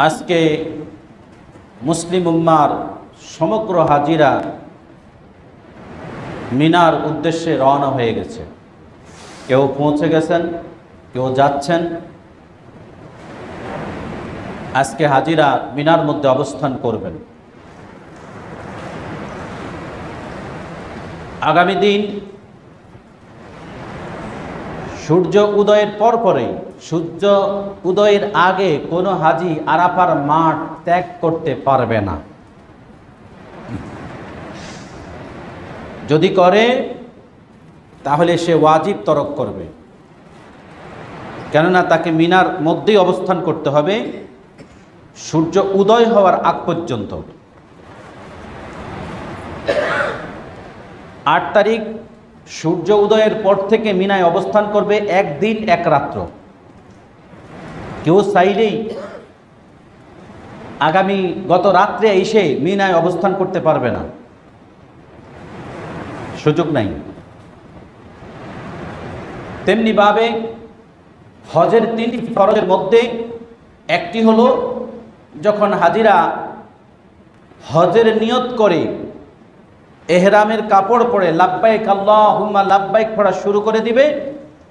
আজকে মুসলিম উম্মার সমগ্র হাজিরা মিনার উদ্দেশ্যে রওনা হয়ে গেছে। কেউ পৌঁছে গেছেন, কেউ যাচ্ছেন। আজকে হাজিরা মিনার মধ্যে অবস্থান করবেন। আগামী দিন সূর্য উদয়ের পরপরই, সূর্য উদয়ের আগে কোনো হাজি আরাফার মাঠ ত্যাগ করতে পারবে না। যদি করে তাহলে সে ওয়াজিব তরক করবে, কেননা তাকে মিনার মধ্যেই অবস্থান করতে হবে সূর্য উদয় হওয়ার আগ পর্যন্ত। 8 তারিখ সূর্য উদয়ের পর থেকে মিনায় অবস্থান করবে একদিন এক রাত্র। কেউ চাইলেই আগামী গত রাত্রে এসে মিনায় অবস্থান করতে পারবে না, সুযোগ নাই। তেমনিভাবে হজের 3টি ফরজের মধ্যে একটি হলো যখন হাজিরা হজের নিয়ত করে এহরামের কাপড় পরে লাব্বাইক আল্লাহুম্মা লাব্বাইক পড়া শুরু করে দিবে,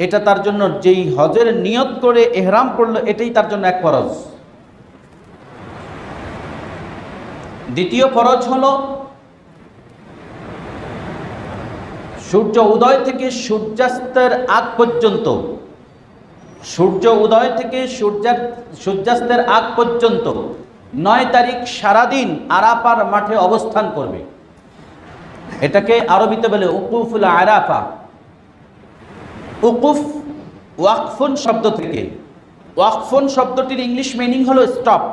এটা তার জন্য যেই হজের নিয়ত করে এহরাম পড়লো এটাই তার জন্য এক ফরজ। দ্বিতীয় ফরজ হলো সূর্য উদয় থেকে সূর্যাস্তের আগ পর্যন্ত, সূর্য উদয় থেকে সূর্যাস্তের আগ পর্যন্ত 9 তারিখ সারাদিন আরাফার মাঠে অবস্থান করবে। এটাকে আরবিতে বলে উকুফুল আরাফা। উকুফ ওয়াকফুন শব্দ থেকে, ওয়াকফুন শব্দটির ইংলিশ মিনিং হলো স্টপ,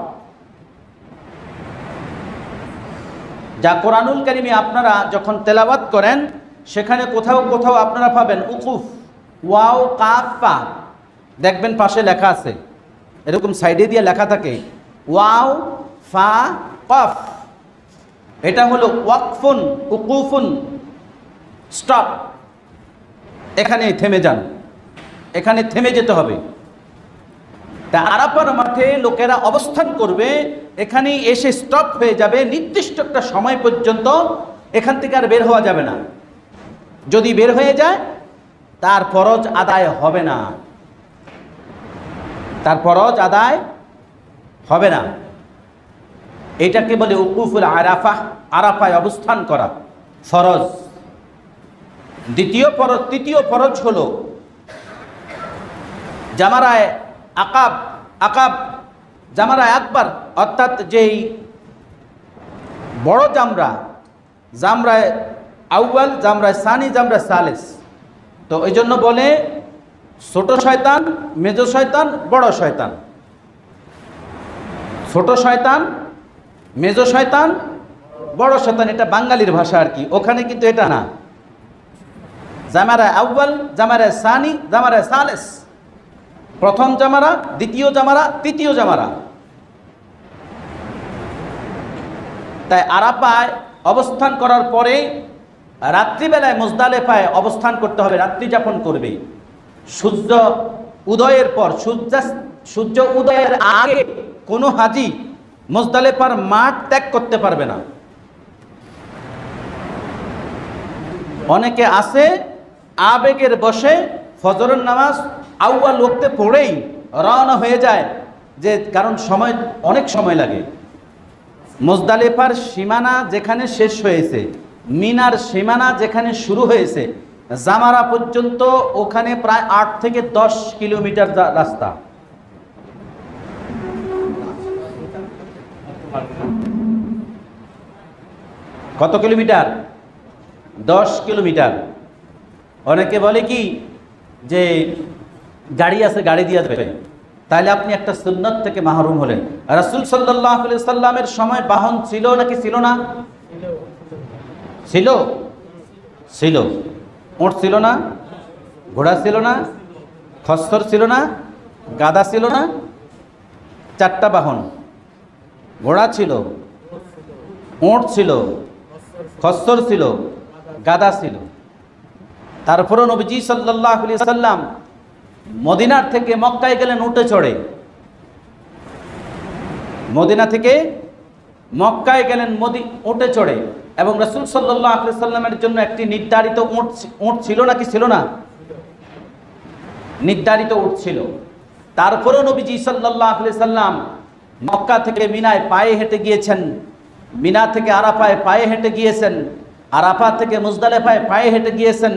যা কোরআনুল কারিমে আপনারা যখন তেলাওয়াত করেন সেখানে কোথাও কোথাও আপনারা পাবেন উকুফ, ওয়াও কাফ ফা, দেখবেন পাশে লেখা আছে, এরকম সাইডে দিয়ে লেখা থাকে ওয়াও ফা কফ। এটা হলো ওয়াকফুন, উকুফুন, স্টপ। এখানে থেমে যান, এখানে থেমে যেতে হবে। তা আরাফার মাঠে লোকেরা অবস্থান করবে, এখানেই এসে স্টপ হয়ে যাবে নির্দিষ্ট একটা সময় পর্যন্ত। এখান থেকে আর বের হওয়া যাবে না। যদি বের হয়ে যায় তার ফরজ আদায় হবে না, তার ফরজ আদায় হবে না। এটাকে বলে উকুফুল আরাফা, আরাফায় অবস্থান করা ফরজ। তৃতীয় ফরজ হলো জামারায় আকাব, আকাব জামারায় আকবার, অর্থাৎ যেই বড় জামরা, জামরায় আউয়াল, জামরায় সানি, জামরায় সালেস। তো এই জন্য বলে ছোট শয়তান, মেজো শয়তান, বড় শয়তান। ছোট শয়তান, মেজো শয়তান, বড় শয়তান, এটা বাঙালির ভাষা আর কি। ওখানে কিন্তু এটা না। জামারায় আউয়াল, জামারায় সানি, জামারায় সালেস, প্রথম জামারা, দ্বিতীয় জামারা, তৃতীয় জামারা। তাই আরাফায় অবস্থান করার পরে রাত্রিবেলায় মুজদালেফায় অবস্থান করতে হবে, রাত্রি যাপন করবে। সূর্য উদয়ের পর, সূর্য উদয়ের আগে কোনো হাজি মুজদালেফার মাঠ ত্যাগ করতে পারবে না। অনেকে আছে আবেগের বশে ফজরের নামাজ আউয়াল ওয়াক্তে পড়েই রওনা হয়ে যায়, যে কারণ সময় অনেক সময় লাগে। মুজদালিফার সীমানা যেখানে শেষ হয়েছে, মিনার সীমানা যেখানে শুরু হয়েছে, জামারা পর্যন্ত ওখানে প্রায় 8 থেকে 10 কিলোমিটার রাস্তা। কত কিলোমিটার? 10 কিলোমিটার। অনেকে বলে কি যে গাড়ি আছে, গাড়ি দিয়ে যাবে, তাহলে আপনি একটা সুন্নাত থেকে মাহরুম হলেন। রাসূল সাল্লাল্লাহু আলাইহি সাল্লামের সময় বাহন ছিল নাকি ছিল না? ছিল, ছিল। উট ছিল না, ঘোড়া ছিল না, খচ্চর ছিল না, গাধা ছিল না? 4টা বাহন। ঘোড়া ছিল, উট ছিল, খচ্চর ছিল, গাধা ছিল। তারপরও নবীজি সাল্লাল্লাহু আলাইহি সাল্লাম মদিনার থেকে মক্কায় গেলেন উটে চড়ে। মদিনা থেকে মক্কায় গেলেন উটে চড়ে, এবং রাসূল সাল্লাল্লাহু আলাইহি সাল্লামের জন্য একটি নির্ধারিত উট ছিল নাকি ছিল না? নির্ধারিত উট ছিল। তারপরেও নবীজি সাল্লাল্লাহু আলাইহি সাল্লাম মক্কা থেকে মিনায় পায়ে হেঁটে গিয়েছেন, মিনা থেকে আরাফায় পায়ে হেঁটে গিয়েছেন, আরাফা থেকে মুজদালিফায় পায়ে হেঁটে গিয়েছেন,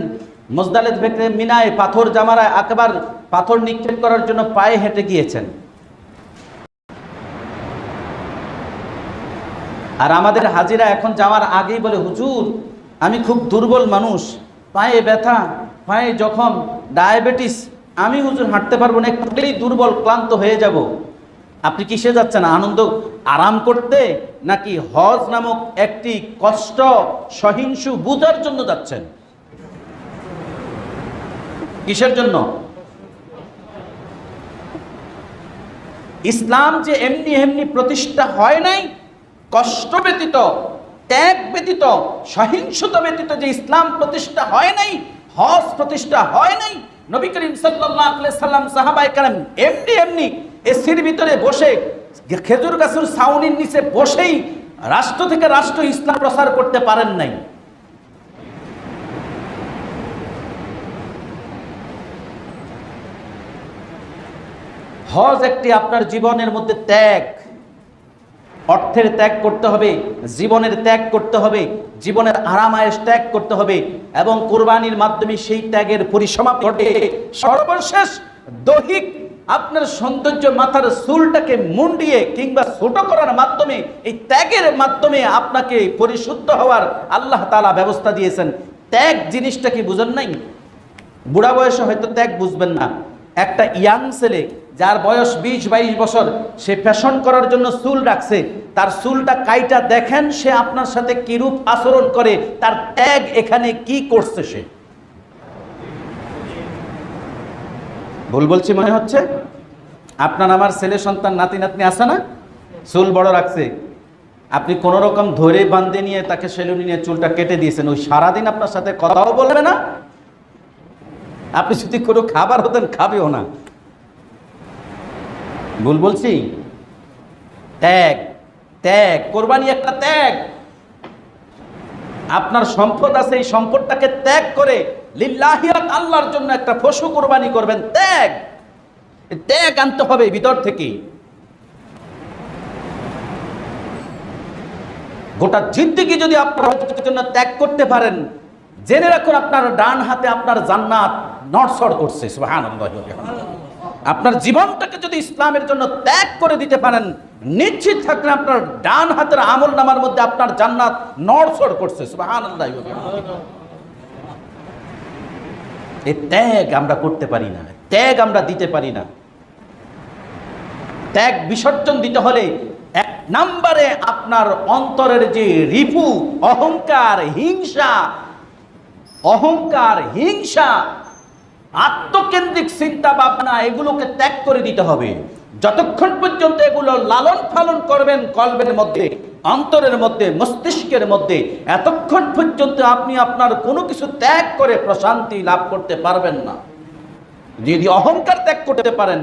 মুজদালিফা থেকে মিনায় পাথর জামারায় আকবার পাথর নিক্ষেপ করার জন্য পায়ে হেঁটে গিয়েছেন। আর আমাদের হাজিরা এখন যাওয়ার আগেই বলে, হুজুর আমি খুব দুর্বল মানুষ, পায়ে ব্যথা, পায়ে জখম, ডায়াবেটিস, আমি হুজুর হাঁটতে পারবো না, একটুই দুর্বল ক্লান্ত হয়ে যাব। আপনি কিসে যাচ্ছেন? আনন্দ আরাম করতে, নাকি হজ নামক একটি কষ্ট সহিংসু বুঝার জন্য যাচ্ছেন? কিসের জন্য? ইসলাম যে এমনি এমনি প্রতিষ্ঠা হয় নাই, কষ্ট ব্যতীত, ত্যাগ ব্যতীত, সহিংসতা ব্যতীত যে ইসলাম প্রতিষ্ঠা হয় নাই, হজ প্রতিষ্ঠা হয় নাই। নবী করিম সাল্লাল্লাহু আলাইহি সাল্লাম সাহাবায়ে কেরাম এমনি এমনি এসির ভিতরে বসে, খেজুর গাছের ছাউনির নিচে বসেই রাষ্ট্র থেকে রাষ্ট্র ইসলাম প্রচার করতে পারেন নাই। হজ একটি আপনার জীবনের মধ্যে ত্যাগ, অর্থের ত্যাগ করতে হবে, জীবনের ত্যাগ করতে হবে, জীবনের আরাম আয়েশ ত্যাগ করতে হবে, এবং কুরবানির মাধ্যমে সেই ত্যাগের পরিসমাপ্তি ঘটে। সর্বশেষ দৈহিক আপনার সৌন্দর্য, মাথার চুলটাকে মুন্ডিয়ে কিংবা ছোট করার মাধ্যমে, এই ত্যাগের মাধ্যমে আপনাকে পরিশুদ্ধ হওয়ার আল্লাহ তাআলা ব্যবস্থা দিয়েছেন। ত্যাগ জিনিসটা কি বুঝেন নাই? বুড়া বয়সে হয়তো ত্যাগ বুঝবেন না। একটা ইয়াং ছেলে যার বয়স 20-22 বছর, সে ফ্যাশন করার জন্য চুল রাখছে, তার চুলটা কাইটা দেখেন সে আপনার সাথে কিরূপ আচরণ করে, তার ত্যাগ এখানে কি করছে সে। ভুল বলছি মনে হচ্ছে? আপনার আমার ছেলে সন্তান নাতি নাতনি আছে না, চুল বড় রাখছে, আপনি কোন রকম ধরে বাঁধে নিয়ে তাকে সেলুনে নিয়ে চুলটা কেটে দিয়েছেন, ওই সারাদিন আপনার সাথে কথাও বলবে না। আপনি যদি কোনো খাবার হতেন খাবেও না। ভুল বলছি? ত্যাগ, ত্যাগ, কোরবানি একটা ত্যাগ। আপনার সম্পদ আছে, এই সম্পদটাকে ত্যাগ করে লিল্লাহিয়াত আল্লাহর জন্য একটা পশু কোরবানি করবেন। ত্যাগ, ত্যাগ আনতে হবে ভিতর থেকে। গোটা জিন্দেগি যদি আপনার জন্য ত্যাগ করতে পারেন, জেনে রাখুন আপনার ডান হাতে আপনার জান্নাত নড়চড় করছে। সুবহানাল্লাহ। আপনার জীবনটাকে যদি ইসলামের জন্য ত্যাগ করে দিতে পারেন, নিশ্চিত থাকলে আপনার ডান হাতের আমল নামার মধ্যে আপনার জান্নাত নড়চড় করছে। সুবহানাল্লাহ। এই ত্যাগ আমরা করতে পারি না, ত্যাগ আমরা দিতে পারি না। ত্যাগ বিসর্জন দিতে হলে এক নম্বরে আপনার অন্তরের যে রিপু, অহংকার, হিংসা, আত্মকেন্দ্রিক চিন্তা ভাবনা, এগুলোকে ত্যাগ করে দিতে হবে। যতক্ষণ পর্যন্ত এগুলো লালন পালন করবেন কলবের মধ্যে, অন্তরের মধ্যে, মস্তিষ্কের মধ্যে, এতক্ষণ পর্যন্ত আপনি আপনার কোনো কিছু ত্যাগ করে প্রশান্তি লাভ করতে পারবেন না। যদি অহংকার ত্যাগ করতে পারেন,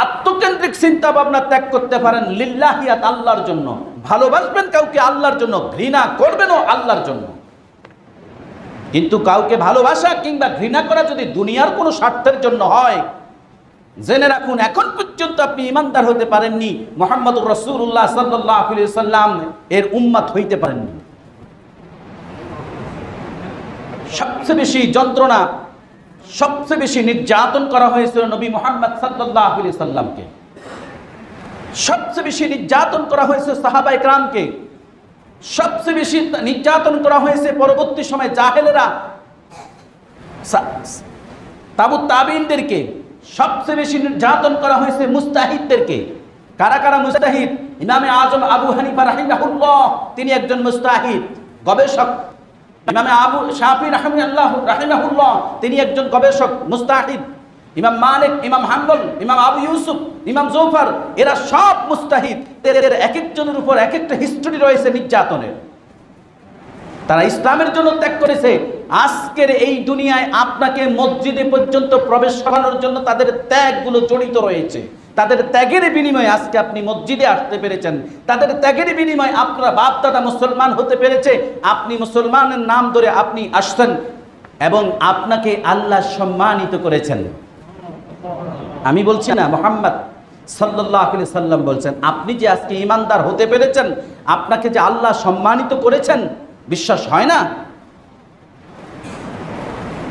আত্মকেন্দ্রিক চিন্তা ভাবনা ত্যাগ করতে পারেন, লিল্লাহিয়াত আল্লাহর জন্য, ভালোবাসবেন কাউকে আল্লাহর জন্য, ঘৃণা করবেনও আল্লাহর জন্য। কিন্তু কাউকে ভালোবাসা কিংবা ঘৃণা করা যদি দুনিয়ার কোনো স্বার্থের জন্য হয়, জেনে রাখুন এখন পর্যন্ত আপনি ইমানদার হতে পারেননি, মুহাম্মদুর রাসূলুল্লাহ সাল্লাল্লাহু আলাইহি ওয়াসাল্লাম এর উম্মত হইতে পারেননি। সবচেয়ে বেশি যন্ত্রণা, সবচেয়ে বেশি নির্যাতন করা হয়েছিল নবী মুহাম্মদ সাল্লাল্লাহু আলাইহি ওয়াসাল্লামকে। সবচেয়ে বেশি নির্যাতন করা হয়েছে সাহাবায়ে কেরামকে। সবচেয়ে বেশি নির্যাতন করা হয়েছে পরবর্তী সময় জাহেলেরা, তাবুত তাবিনদেরকে। সবচেয়ে বেশি নির্যাতন করা হয়েছে মুস্তাহিদদেরকে। কারা কারা মুস্তাহিদ? ইমামে আজম আবু হানিফা রাহিমাহুল্লাহ, তিনি একজন মুস্তাহিদ গবেষক। ইমামে আবু শাফি রাহিমাহুল্লাহ, তিনি একজন গবেষক মুস্তাহিদ। ইমাম মালিক, ইমাম হাম্বল, ইমাম আবু ইউসুফ, ইমাম জৌফার, এরা সব মুস্তাহিদ। এদের এক একজনের উপর এক একটা হিস্টরি রয়েছে নির্যাতনের। তারা ইসলামের জন্য ত্যাগ করেছে। আজকের এই দুনিয়ায় আপনাকে মসজিদে পর্যন্ত প্রবেশ করানোর জন্য তাদের ত্যাগগুলো জড়িত রয়েছে। তাদের ত্যাগের বিনিময়ে আজকে আপনি মসজিদে আসতে পেরেছেন, তাদের ত্যাগের বিনিময়ে আপনার বাপ দাদা মুসলমান হতে পেরেছে, আপনি মুসলমানের নাম ধরে আপনি আসছেন এবং আপনাকে আল্লাহ সম্মানিত করেছেন। আমি বলছি না, মুহাম্মদ সাল্লাল্লাহু আলাইহি সাল্লাম বলছেন, আপনি যে আজকে ঈমানদার হতে পেরেছেন, আপনাকে যে আল্লাহ সম্মানিত করেছেন, বিশ্বাস হয় না?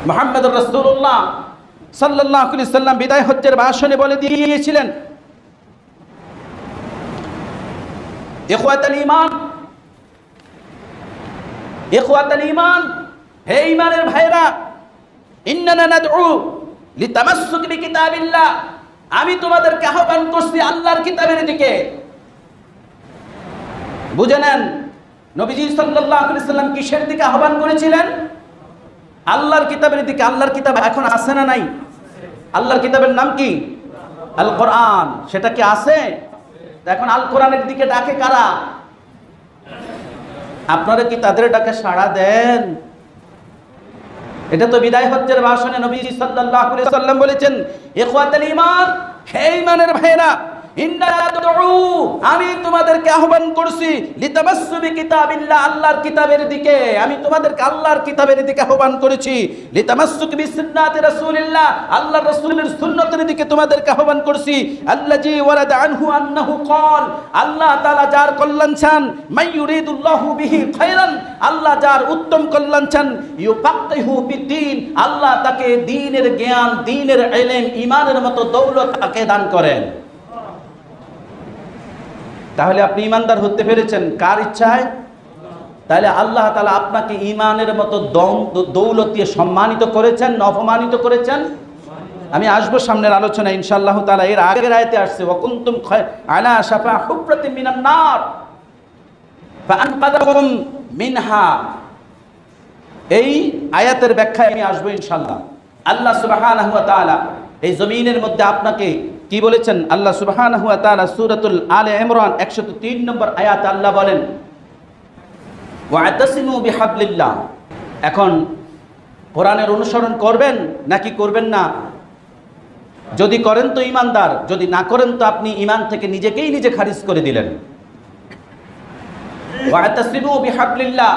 মুহাম্মদুর রাসূলুল্লাহ সাল্লাল্লাহু আলাইহি সাল্লাম বিদায় হজ্জের ভাষণে বলে দিয়েছিলেন, ইখওয়াতুল ঈমান, ইখওয়াতুল ঈমান, হে ঈমানের ভাইরা, ইন্নানা নাদউ লিতামাসসুক বিকিতাবিল্লাহ, আমি তোমাদেরকে আহ্বান করছি আল্লাহর কিতাবের দিকে। বুঝে নেন, নবীজি সাল্লাল্লাহু আলাইহি সাল্লাম কিসের দিকে আহ্বান করেছিলেন? আল্লাহর কিতাবের দিকে। আল্লাহর কিতাব এখন আছে না নাই? আল্লাহর কিতাবের নাম কি? আল কোরআন। সেটা কি আছে? এখন আল কোরআনের দিকে ডাকে কারা? আপনারা কি তাদের ডাকে সাড়া দেন? এটা তো বিদায় হজ্জের ভাষণে নবীজি সাল্লাল্লাহু আলাইহি সাল্লাম বলেছেন, ইখওয়াতুল ঈমান, হে ঈমানের ভাইরা, ইন্নানা নাদউ, আমি তোমাদেরকে আহ্বান করছি লিতামাসসু বিকিতাবিল্লাহ, আল্লাহর কিতাবের দিকে। আমি তোমাদেরকে আল্লাহর কিতাবের দিকে আহ্বান করেছি। লিতামাসসুক বিসুন্নাতি রাসূলিল্লাহ, আল্লাহর রাসূলের সুন্নতের দিকে তোমাদেরকে আহ্বান করছি। আল্লাযী ওয়ারাদা আনহু আন্নাহু ক্বাল, আল্লাহ তাআলা যার কল্যাণ চান, মান ইউরিদুল্লাহু বিহি খায়রান, আল্লাহ যার উত্তম কল্যাণ চান, ইউফাক্কিহু ফিদ্দীন, আল্লাহ তাকে দ্বীনের জ্ঞান, দ্বীনের ইলম, ঈমানের মতো দৌলত তাকে দান করেন। তাহলে আপনি ঈমানদার হতে পেরেছেন কার ইচ্ছায়? তাহলে আল্লাহ তাআলা আপনাকে ঈমানের মতো দৌলত দিয়ে সম্মানিত করেছেন না অপমানিত করেছেন? আমি আসবো সামনের আলোচনায় ইনশাআল্লাহ তাআলা। এর আগের আয়াতে আসছে, ওয়া কুনতুম আলা শাফা হুফরাতিন মিনান নার ফাআনকাযাকুম মিনহা। এই আয়াতের ব্যাখ্যায় আমি আসবো ইনশাআল্লাহ। আল্লাহ সুবহানাহু ওয়া তাআলা এই জমিনের মধ্যে আপনাকে কি বলেছেন? আল্লাহ সুবহানাহু ওয়া তাআলা সূরাতুল আলে ইমরান 103 নম্বর আয়াতে আল্লাহ বলেন, ওয়া'তাসিমু বিহাবলিল্লাহ। এখন কোরআনের অনুসরণ করবেন নাকি করবেন না? যদি করেন তো ঈমানদার, যদি না করেন তো আপনি ঈমান থেকে নিজেকেই নিজে খারিজ করে দিলেন। ওয়া'তাসিমু বিহাবলিল্লাহ,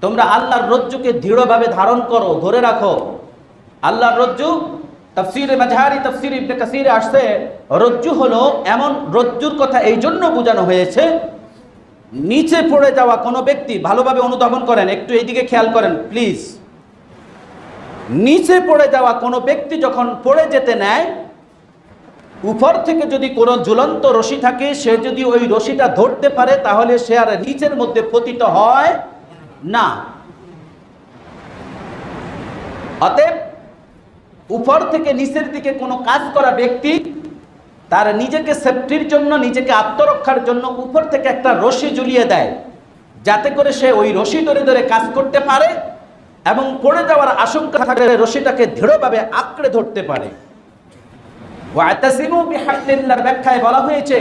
তোমরা আল্লাহর রজ্জুকে দৃঢ়ভাবে ধারণ করো, ধরে রাখো। আল্লাহর রজ্জু, তাফসীরে মাঝহারি, তাফসীর ইবনে কাসিরে আসছে, রজ্জু হলো এমন, রজ্জুর কথা এই জন্য বোঝানো হয়েছে, নিচে পড়ে যাওয়া কোনো ব্যক্তি, ভালোভাবে অনুধাবন করেন, একটু এইদিকে খেয়াল করেন প্লিজ। নিচে পড়ে যাওয়া কোনো ব্যক্তি যখন পড়ে যেতে নেয়, উপর থেকে যদি কোনো ঝুলন্ত রশি থাকে, সে যদি ওই রশিটা ধরতে পারে তাহলে সে আর নিচের মধ্যে পতিত হয় না। অতএব উপর থেকে নিচের দিকে কোনো কাজ করা ব্যক্তি তার নিজেকে সেফটির জন্য, নিজেকে আত্মরক্ষার জন্য উপর থেকে একটা রশি ঝুলিয়ে দেয়, যাতে করে সে ওই রশি ধরে ধরে কাজ করতে পারে এবং পড়ে যাওয়ার আশঙ্কা থাকলে রশিটাকে দৃঢ়ভাবে আঁকড়ে ধরতে পারে। ওয়া'তাসিমু বিহাবলিল্লাহর ব্যাখ্যায় বলা হয়েছে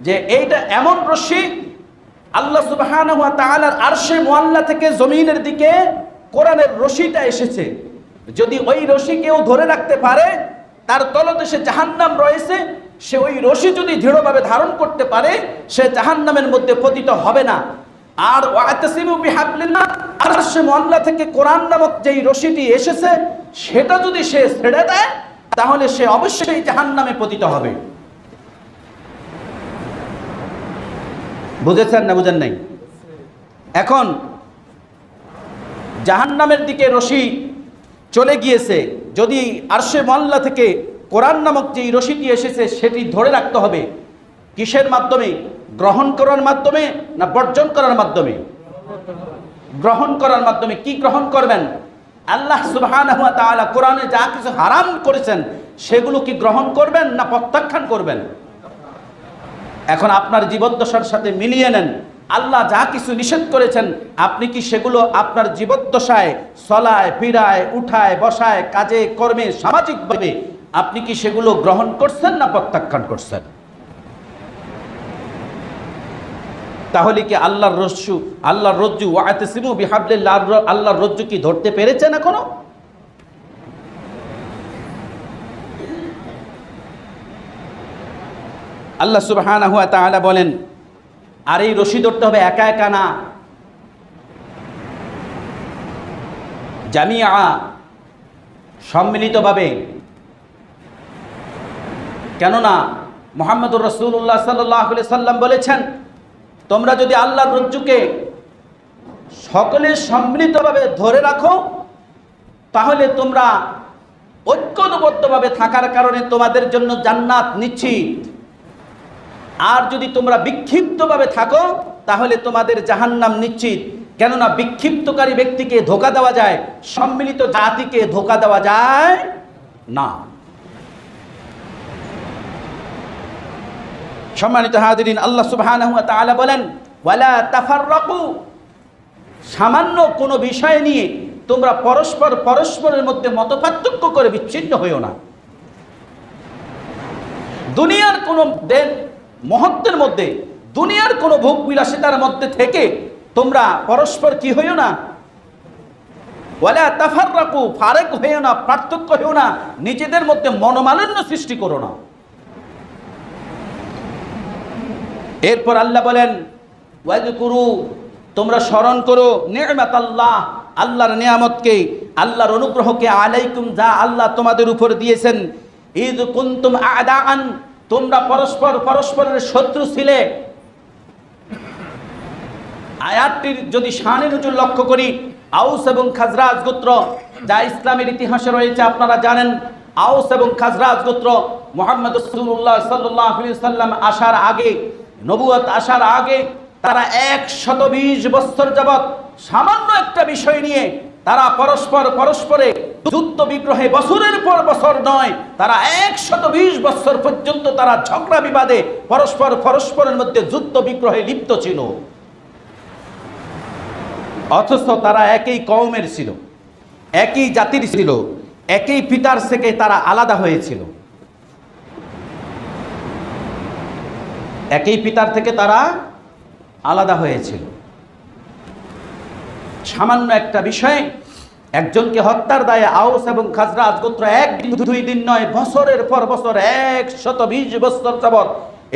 যে এইটা এমন রশি, আল্লাহ সুবহানাহু ওয়া তাআলার আরশে মুআল্লা থেকে জমিনের দিকে কোরআনের রশিটা এসেছে। যদি ওই রশি কেউ ধরে রাখতে পারে, তার তলদেশে জাহান্নাম রয়েছে, সে ওই রশি যদি দৃঢ়ভাবে ধারণ করতে পারে, সে জাহান্নামের মধ্যে পতিত হবে না। আর ওয়া'তাসিমু বিহাবলিল্লাহ, আরশে মুআল্লা থেকে কোরআন নামক যেই রশিটি এসেছে, সেটা যদি সে ছেড়ে দেয় তাহলে সে অবশ্যই জাহান্নামে পতিত হবে। বুঝেছেন না বুঝেন নাই? এখন জাহান্নামের দিকে রশি চলে গিয়েছে, যদি আরশে মুআল্লা থেকে কোরআন নামক যেই রশিটি এসেছে সেটি ধরে রাখতে হবে। কিসের মাধ্যমে? গ্রহণ করার মাধ্যমে না বর্জন করার মাধ্যমে? গ্রহণ করার মাধ্যমে। কি গ্রহণ করবেন? আল্লাহ সুবহানাহু ওয়া তাআলা কোরআনে যা কিছু হারাম করেছেন সেগুলো কি গ্রহণ করবেন না প্রত্যাখ্যান করবেন? এখন আপনার জীবদ্দশার সাথে মিলিয়ে নেন। আল্লাহ যা কিছু নিষেধ করেছেন, আপনি কি সেগুলো আপনার জীবদ্দশায় চলায় ফিরায়, উঠায় বসায়, কাজে কর্মে, সামাজিকভাবে আপনি কি সেগুলো গ্রহণ করছেন না প্রত্যাখ্যান করছেন? তাহলে কি আল্লাহর রজ্জু ওয়া'তাসিমু বিহাবলিল্লাহ, আল্লাহর রজ্জু কি ধরতে পেরেছেন এখনো? আল্লাহ সুবহানাহু ওয়া তাআলা বলেন, আর এই রশি ধরতে হবে একা একা না, জামিআ, সম্মিলিতভাবে। কেননা মুহাম্মদুর রাসূলুল্লাহ সাল্লাল্লাহু আলাইহি সাল্লাম বলেছেন, তোমরা যদি আল্লাহর রজ্জুকে সকলে সম্মিলিতভাবে ধরে রাখো, তাহলে তোমরা ঐক্যবদ্ধভাবে থাকার কারণে তোমাদের জন্য জান্নাত নিশ্চিত। আর যদি তোমরা বিক্ষিপ্তভাবে থাকো, তাহলে তোমাদের জাহান্নাম নিশ্চিত। কেননা বিক্ষিপ্তকারী ব্যক্তিকে ধোঁকা দেওয়া যায়, সম্মিলিত জাতিকে ধোঁকা দেওয়া যায় না। সম্মানিত হাজিরিন, আল্লাহ সুবহানাহু ওয়া তাআলা বলেন, ওয়ালা তাফাররাকু, সামান্য কোনো বিষয় নিয়ে তোমরা পরস্পরের মধ্যে মতপার্থক্য করে বিচ্ছিন্ন হইও না। দুনিয়ার কোনো মহত্বের মধ্যে, দুনিয়ার কোনো ভোগ বিলাসিতার মধ্যে থেকে তোমরা পরস্পর কি হইও না, ওয়ালা তাফাররাকু, ফারাক হইও না, পার্থক্য হইও না, নিজেদের মধ্যে মনোমালিন্য সৃষ্টি করো না। এরপর আল্লাহ বলেন, ওয়াজকুরু, তোমরা স্মরণ করো নি'মাতাল্লাহ, আল্লাহর নিয়ামতকে, আল্লাহর অনুগ্রহকে, আলাইকুম, যা আল্লাহ তোমাদের উপর দিয়েছেন। ইয কুনতুম আ'দাআন, তোমরা পরস্পরের শত্রু ছিলে। আয়াতটির যদি শানে নজুল লক্ষ্য করি, আউস এবং খাজরাজ গোত্র, যা ইসলামের ইতিহাসে রয়েছে আপনারা জানেন, আউস এবং খাজরাজ গোত্র মুহাম্মদ রাসূলুল্লাহ সাল্লাল্লাহু আলাইহি সাল্লাম আসার আগে, নবুয়ত আসার আগে, তারা 120 বছর যাবৎ সামান্য একটা বিষয় নিয়ে তারা পরস্পরে যুদ্ধ বিগ্রহে বছরের পর বছর নয়, তারা 120 বছর পর্যন্ত তারা ঝগড়া বিবাদে পরস্পরের মধ্যে যুদ্ধ বিগ্রহে লিপ্ত ছিল। অথচ তারা একই কওমের ছিল, একই জাতির ছিল, একই পিতার থেকে তারা আলাদা হয়েছিল, একই পিতার থেকে তারা আলাদা হয়েছিল। সামান্য একটা বিষয়ে একজনকে হত্যার দায়ে আউস এবং খাজরাজ গোত্র 1 দিন 2 দিন নয়, বছরের পর বছর 120 বছর যাবৎ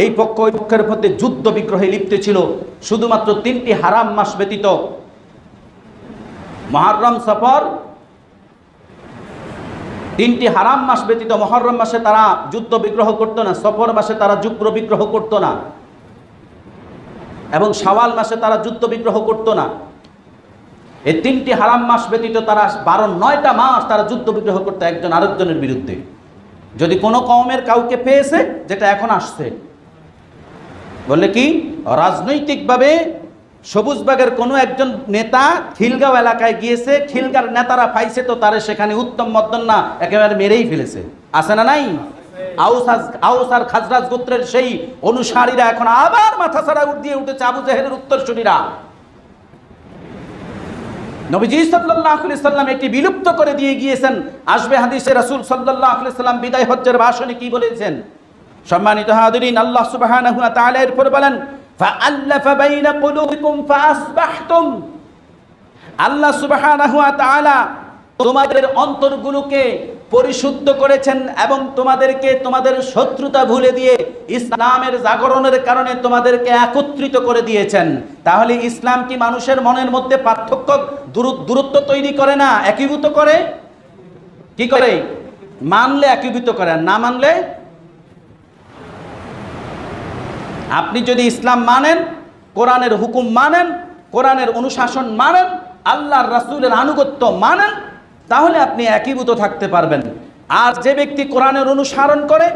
এই পক্ষ ওই পক্ষের মধ্যে যুদ্ধ বিগ্রহে লিপ্ত ছিল। শুধুমাত্র 3টি হারাম মাস ব্যতীত, মুহররম, সফর, 3টি হারাম মাস ব্যতীত মুহররম মাসে তারা যুদ্ধ বিগ্রহ করতো না, সফর মাসে তারা যুদ্ধ বিগ্রহ করতো না, এবং শাওয়াল মাসে তারা যুদ্ধ বিগ্রহ করতো না। এই 3টি হারাম মাস ব্যতীত তারা 9টা মাস তারা যুদ্ধ বিগ্রহ করতো একজন আরেকজনের বিরুদ্ধে। যদি কোনো কওমের কাউকে পেয়েছে, যেটা এখন আসছে, বলে কি রাজনৈতিকভাবে সবুজবাগের কোনো একজন নেতা খিলগাঁও এলাকায় গিয়েছে, খিলগাঁর নেতারা পাইছে তো তারে সেখানে উত্তম মধ্যন্না একেবারে মেরেই ফেলেছে, আছে না নাই? আউস আর খাজরাজ গোত্রের সেই অনুসারীরা এখন আবার মাথা ছাড়া দিয়ে উঠেছে, আবু জেহেলের উত্তরসূরিরা। নবীজি সাল্লাল্লাহু আলাইহি সাল্লাম এটি বিলুপ্ত করে দিয়ে গিয়েছেন। আসবে হাদিসে রাসূল সাল্লাল্লাহু আলাইহি সাল্লাম বিদায় হজ্জের ভাষণে কি বলেছেন? সম্মানিত হাজিরিন, আল্লাহ সুবহানাহু ওয়া তাআলা এরপর বলেন, ফাআল্লাফা বাইনা কুলুবিকুম ফাআসবাহতুম, আল্লাহ সুবহানাহু ওয়া তাআলা তোমাদের অন্তরগুলোকে পরিশুদ্ধ করেছেন এবং তোমাদেরকে তোমাদের শত্রুতা ভুলে দিয়ে ইসলামের জাগরণের কারণে তোমাদেরকে একত্রিত করে দিয়েছেন। তাহলে ইসলাম কি মানুষের মনের মধ্যে পার্থক্য, দূরত্ব তৈরি করে না, একীভূত করে? কি করে? মানলে একীভূত করে, না মানলে? আপনি যদি ইসলাম মানেন, কোরআনের হুকুম মানেন, কোরআনের অনুশাসন মানেন, আল্লাহর রাসূলের আনুগত্য মানেন, তাহলে আপনি একীভূত থাকতে পারবেন। আর যে ব্যক্তি কোরআনের অনুসরণ করে,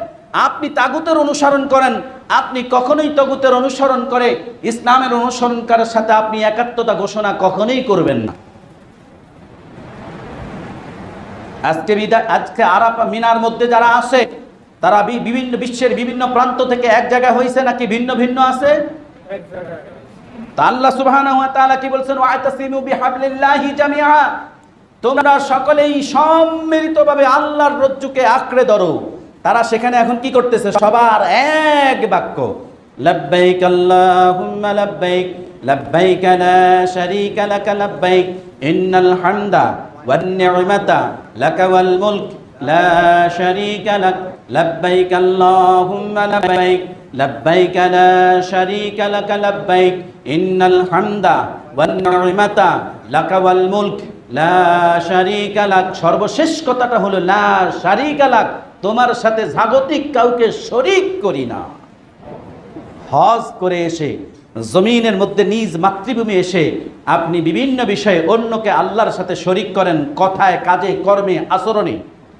আপনি তাগুতের অনুসরণ করেন, আপনি কখনোই তাগুতের অনুসরণ করে ইসলামের অনুসরণ করার সাথে আপনি একাত্মতা ঘোষণা কখনোই করবেন না। আজকে আরাফা মিনার মধ্যে যারা আছে, তারা বিভিন্ন বিশ্বের বিভিন্ন প্রান্ত থেকে এক জায়গায় হয়েছে নাকি ভিন্ন ভিন্ন আছে? তা আল্লাহ সুবহানাহু ওয়া তাআলা কি বলছেন? ওয়াতাসিমু বিহাবলিল্লাহি জামিআ, তোমরা সকলেই সম্মিলিতভাবে আল্লাহর রজ্জুকে আঁকড়ে ধরো। তারা সেখানে এখন কি করতেছে? সবার এক বাক্য, লাব্বাইক আল্লাহুম্মা লাব্বাইক, লাব্বাইক লা শারীকা লাকা লাব্বাইক, ইন্নাল হামদা ওয়ান নি'মাতা লাকা ওয়াল মুলক লা শারীকা লাক, লাব্বাইক আল্লাহুম্মা লাব্বাইক, লাব্বাইক লা শারীকা লাক লাব্বাইক ইন্নাল হামদা ওয়ান নি'মাতা লাকা ওয়াল মুলক লা শারীকা লাক। সর্বশেষ কথাটা হলো লা শারীকা লাক, তোমার সাথে জাগতিক কাউকে শরীক করি না। হজ করে এসে জমিনের মধ্যে নিজ মাতৃভূমি এসে আপনি বিভিন্ন বিষয়ে অন্যকে আল্লাহর সাথে শরীক করেন, কথায়, কাজে, কর্মে, আচরণে।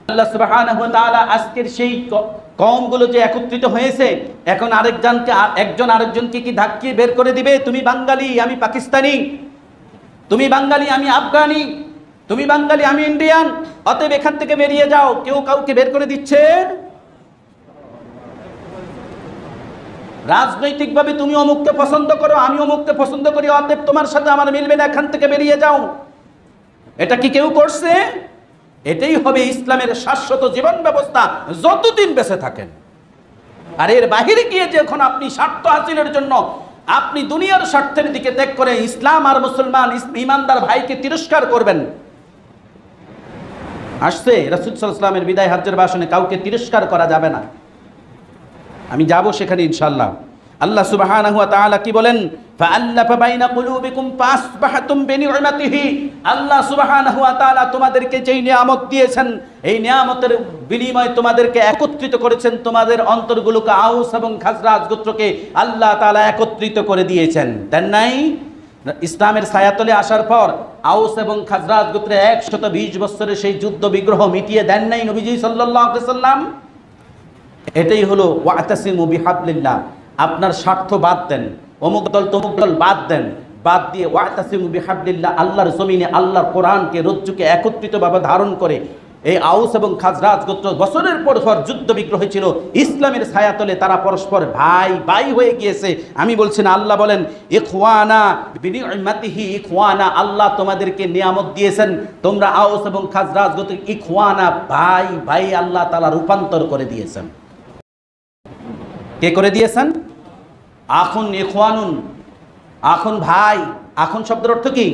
আল্লাহ সুবহানাহু ওয়া তাআলা আজকের সেই কওমগুলো যে একত্রিত হয়েছে, এখন একজন আরেকজনকে কি ধাক্কিয়ে বের করে দিবে? তুমি বাঙালি, আমি পাকিস্তানি, তুমি বাঙালি, আমি আফগানি, তুমি বাঙালি, আমি ইন্ডিয়ান, অতএব এখান থেকে বেরিয়ে যাও। কেউ কাউকে বের করে দিচ্ছে? রাজনৈতিকভাবে তুমি অমুককে পছন্দ করো, আমি অমুককে পছন্দ করি, অতএব তোমার সাথে আমার মিলবে না, এখান থেকে বেরিয়ে যাও। এটা কি কেউ করছে? এটাই হবে ইসলামের শাশ্বত জীবন ব্যবস্থা যতদিন বেঁচে থাকেন। আর এর বাহিরে গিয়ে যখন আপনি স্বার্থ হাসিলের জন্য আপনি দুনিয়ার স্বার্থের দিকে ত্যাগ করে ইসলাম আর মুসলমান ইমানদার ভাইকে তিরস্কার করবেন। আসছে রাসূল সাল্লাল্লাহু আলাইহি ওয়াসাল্লামের বিদায় হজ্জের ভাষণে কাউকে তিরস্কার করা যাবে না। আমি যাব সেখানে ইনশাআল্লাহ। আল্লাহ সুবহানাহু ওয়া তাআলা কি বলেন? ফাআল্লাফা বাইনা কুলুবিকুম ফাসবাহতুম বিনি'মাতিহি। আল্লাহ সুবহানাহু ওয়া তাআলা তোমাদেরকে যেই নিয়ামত দিয়েছেন, এই নিয়ামতের বিনিময়ে তোমাদেরকে একত্রিত করেছেন। তোমাদের অন্তরগুলোকে, আউস এবং খাজরাজ গোত্রকে আল্লাহ তাআলা একত্রিত করে দিয়েছেন, দেন নাই? ইসলামের ছায়াতলে আসার পর আউস এবং খাজরাজ গোত্রে 120 বছরের সেই যুদ্ধ বিগ্রহ মিটিয়ে দেন নাই নবীজি সাল্লাল্লাহু আলাইহি ওয়াসাল্লাম? এটাই হলো ওয়াতাসিমু বিহাবলিল্লাহ। আপনার স্বার্থ বাদ দেন, অমুক দল তমুক দল বাদ দেন, বাদ দিয়ে ওয়াতাসিমু বিহাবলিল্লাহ, আল্লাহর জমিনে আল্লাহর কোরআনকে, রজ্জুকে একত্রিতভাবে ধারণ করে এই আউস এবং খাজরাজ গোত্র বছরের পর পর যুদ্ধ বিগ্রহ ছিল, ইসলামের ছায়াতলে তারা পরস্পর ভাই ভাই হয়ে গিয়েছে। আমি বলছি না, আল্লাহ বলেন ইখওয়ানা বিনি'মাতিহি ইখওয়ানা। আল্লাহ তোমাদেরকে নিয়ামত দিয়েছেন, তোমরা আউস এবং খাজরাজ গোত্র ইখওয়ানা, ভাই ভাই আল্লাহ তাআলা রূপান্তর করে দিয়েছেন। কে করে দিয়েছেন? আখুন ইখওয়ানুন, আখুন ভাই, আখুন শব্দের অর্থ কি?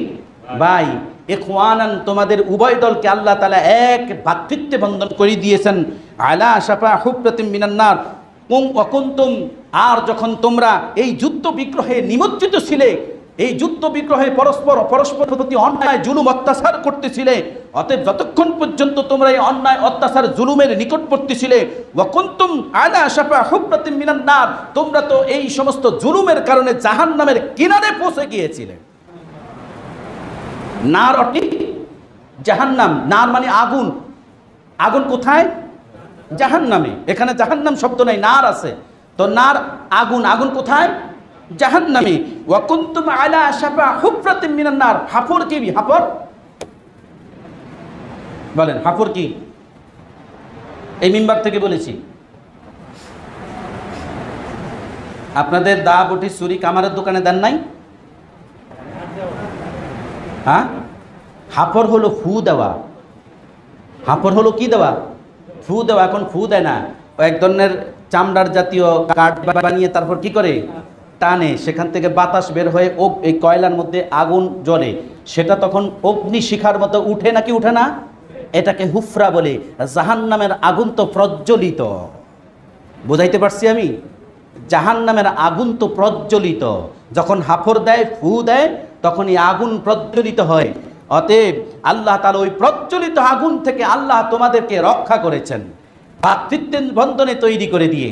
ভাই। ইখওয়ানান, তোমাদের উভয় দলকে আল্লাহ তাআলা এক ভ্রাতৃত্বে বন্ধন করে দিয়েছেন। আলা শাফা হুফরাতিম মিনান নার ওয়া কুনতুম, আর যখন তোমরা এই যুদ্ধ বিগ্রহে নিমজ্জিত ছিলে, এই যুদ্ধ বিগ্রহে পরস্পর প্রতি অন্যায় জুলুম অত্যাচার করতেছিলে, অতএব যতক্ষণ পর্যন্ত তোমরা এই অন্যায় অত্যাচার জুলুমের নিকটবর্তী ছিলে, ওয়া কুনতুম আলা শাফা হুফরাতিম মিনান নার, তোমরা তো এই সমস্ত জুলুমের কারণে জাহান্নামের কিনারে পৌঁছে গিয়েছিলে। নার অর্থ জাহান্নাম, নার মানে আগুন। আগুন কোথায়? জাহান্নামে। এখানে জাহান্নাম শব্দ নাই, নার আছে। তো নার আগুন, আগুন কোথায়? জাহান্নামে। ওয়া কুনতুম আলা শাফা হুফরাতিম মিনান নার। হাফর কি? হাফর বলেন, হাফর কি? এই মিম্বার থেকে বলেছি। আপনাদের দা বটি ছুরি কামারের দোকানে দেন নাই? হ্যাঁ, হাফর হলো ফু দেওয়া। হাফর হলো কি দেওয়া? ফু দেওয়া। এখন ফু দেয় না, এক ধরনের চামড়ার জাতীয় কাঠ বানিয়ে তারপর কি করে? টানে, সেখান থেকে বাতাস বের হয়ে এই কয়লার মধ্যে আগুন জ্বলে, সেটা তখন অগ্নি শিখার মতো উঠে নাকি উঠে না? এটাকে হুফরা বলে। জাহান্নামের আগুন তো প্রজ্বলিত, বুঝাইতে পারছি আমি? জাহান্নামের আগুন তো প্রজ্বলিত। যখন হাফর দেয়, ফু দেয়, তখন এই আগুন প্রজ্বলিত হয়। অতএব আল্লাহ তাআলা ওই প্রজ্বলিত আগুন থেকে আল্লাহ তোমাদেরকে রক্ষা করেছেন, ভ্রাতৃত্বের বন্ধনে তৈরি করে দিয়ে।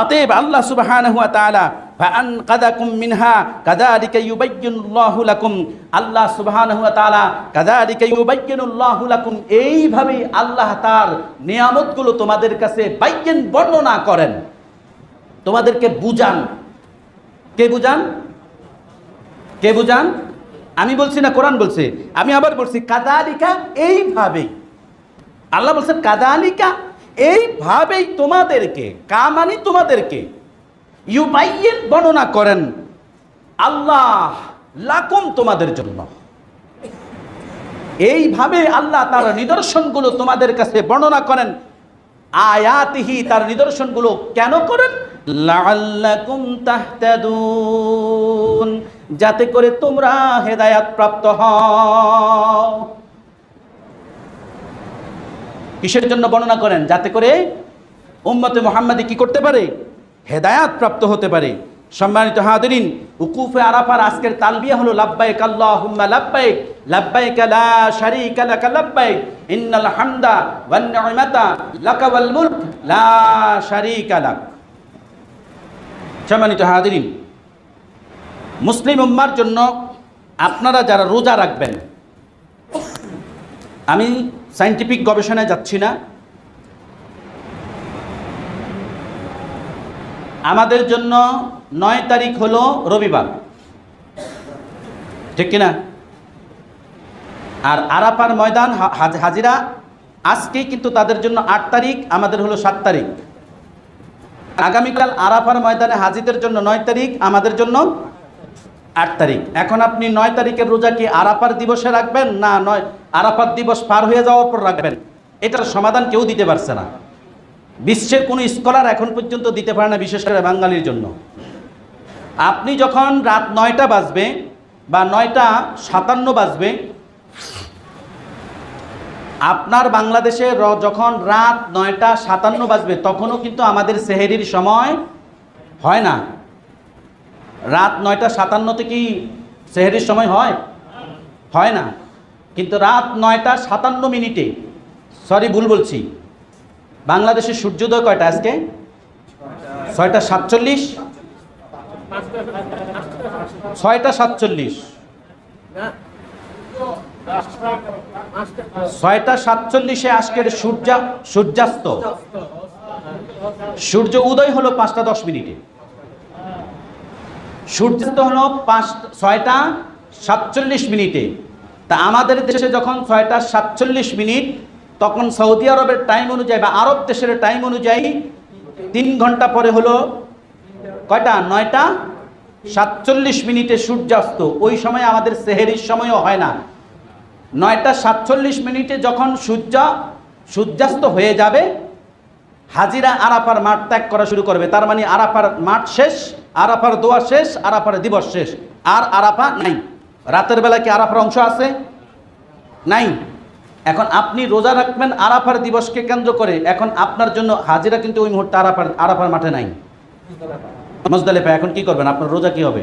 অতএব আল্লাহ সুবহানাহু ওয়া তাআলা ফাআনকাদাকুম মিনহা কাযালিকা ইউবাইয়িনুল্লাহু লাকুম, আল্লাহ সুবহানাহু ওয়া তাআলা কাযালিকা ইউবাইয়িনুল্লাহু লাকুম, এইভাবে আল্লাহ তার নিয়ামতগুলো তোমাদের কাছে বাইয়্যান বর্ণনা করেন, তোমাদেরকে বুঝান। কে বুঝান? কে বুঝান? আমি বলছি না, কোরআন বলছে। আমি আবার বলছি কাযালিকা, এইভাবে। আল্লাহ বলছেন কাযালিকা, এইভাবেই তোমাদেরকে, কামানি তোমাদেরকে, ইউবাইয়িন বর্ণনা করেন আল্লাহ লাকুম তোমাদের জন্য। এইভাবে আল্লাহ তার নিদর্শনগুলো তোমাদের কাছে বর্ণনা করেন। আয়াতিহি, তার নিদর্শনগুলো কেন করেন? লাআল্লাকুম তাহতাদুন, যাতে করে তোমরা হেদায়াত প্রাপ্ত হও। কিসের জন্য বর্ণনা করেন? যাতে করে উম্মতে মুহাম্মাদি কি করতে পারে? হেদায়াত প্রাপ্ত হতে পারে। সম্মানিত হাদিরিন, উকুফে আরাফার আজকের তালবিয়া হলো লাব্বাইক আল্লাহুম্মা লাব্বাইক, লাব্বাইক লা শারীকা লাকা লাব্বাইক, ইন্নাল হামদা ওয়ান নি'মাতা লাকা ওয়াল মুলক লা শারীকা লাক। সম্মানিত হাদিরিন, মুসলিম উম্মার জন্য আপনারা যারা রোজা রাখবেন, আমি সায়েন্টিফিক গবেষণায় যাচ্ছি না, আমাদের জন্য 9 তারিখ হলো রবিবার, ঠিক কিনা? আর আরাফার ময়দান হাজিরা আজকেই, কিন্তু তাদের জন্য 8 তারিখ, আমাদের হলো 7 তারিখ। আগামীকাল আরাফার ময়দানে হাজিদের জন্য 9 তারিখ, আমাদের জন্য 8 তারিখ। এখন আপনি 9 তারিখের রোজা কি আরাফার দিবসে রাখবেন, না আরাফার দিবস পার হয়ে যাওয়ার পর রাখবেন? এটার সমাধান কেউ দিতে পারছে না। বিশ্বের কোনো স্কলার এখন পর্যন্ত দিতে পারে না, বিশেষ করে বাঙালির জন্য। আপনি যখন রাত 9টা বাজবে বা 9:57 বাজবে, আপনার বাংলাদেশে যখন রাত 9:57 বাজবে, তখনও কিন্তু আমাদের সেহেরির সময় হয় না। রাত 9:57 কি সেহেরির সময় হয়? হয় না। কিন্তু রাত 9:57, সরি ভুল বলছি, বাংলাদেশের সূর্যোদয় কয়টা আজকে? 6:47, 6:47, 6:47 আজকের সূর্যাস্ত। সূর্য উদয় হলো 5:10। সূর্যাস্ত হলো 6:47। তা আমাদের দেশে যখন 6:47, তখন সৌদি আরবের টাইম অনুযায়ী বা আরব দেশের টাইম অনুযায়ী 3 ঘন্টা পরে হলো কয়টা? 9:47 সূর্যাস্ত। ওই সময় আমাদের সেহেরির সময়ও হয় না। 9:47 যখন সূর্যাস্ত হয়ে যাবে, হাজিরা আরাফার মাঠ ত্যাগ করা শুরু করবে। তার মানে আরাফার মাঠ শেষ, আরাফার দোয়া শেষ, আরাফার দিবস শেষ, আর আরাফা নাই। রাতের বেলা কি আরাফার অংশ আছে? নাই। এখন আপনি রোজা রাখবেন আরাফার দিবসকে কেন্দ্র করে, এখন আপনার জন্য হাজিরা কিন্তু ওই মুহূর্তে আরাফার মাঠে নাই, মুজদালিফা। এখন কি করবেন? আপনার রোজা কি হবে?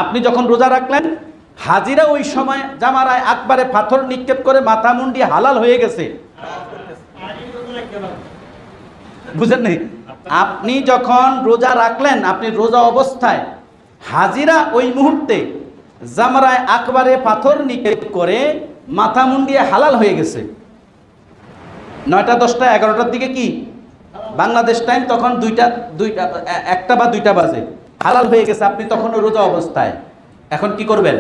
আপনি যখন রোজা রাখলেন, হাজিরা ওই সময় জামারায় আকবারে পাথর নিক্ষেপ করে মাথা মুন্ডি হালাল হয়ে গেছে, বুঝেন নি? আপনি যখন রোজা রাখলেন, আপনি রোজা অবস্থায় হাজিরা ওই মুহূর্তে জামরায় আকবারে পাথর নিক্ষেপ করে মাথা মুন্ডিয়ে হালাল হয়ে গেছে। 9টা 10টা 11টার দিকে কি বাংলাদেশ টাইম, তখন 1টা বা 2টা বাজে, হালাল হয়ে গেছে। আপনি তখনও রোজা অবস্থায়। এখন কি করবেন?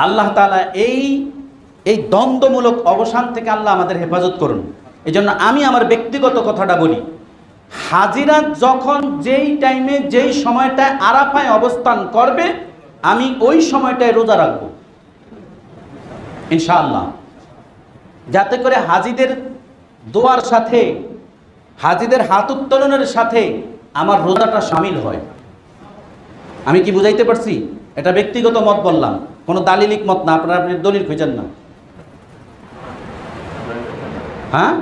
আল্লাহ তাআলা এই দ্বন্দ্বমূলক অবসান থেকে আল্লাহ আমাদের হেফাজত করুন। এই জন্য আমি আমার ব্যক্তিগত কথাটা বলি, হাজিরা যখন যেই টাইমে যেই সময়টায় আরাফায় অবস্থান করবে, আমি ওই সময়টায় রোজা রাখবো ইনশাআল্লাহ, যাতে করে হাজিদের দোয়ার সাথে, হাজিদের হাত উত্তোলনের সাথে আমার রোজাটা শামিল হয়। আমি কি বুঝাইতে পারছি? এটা ব্যক্তিগত মত বললাম, কোনো দালিলিক মত না, আপনারা আপনি দলিল খুঁজেন না। হ্যাঁ,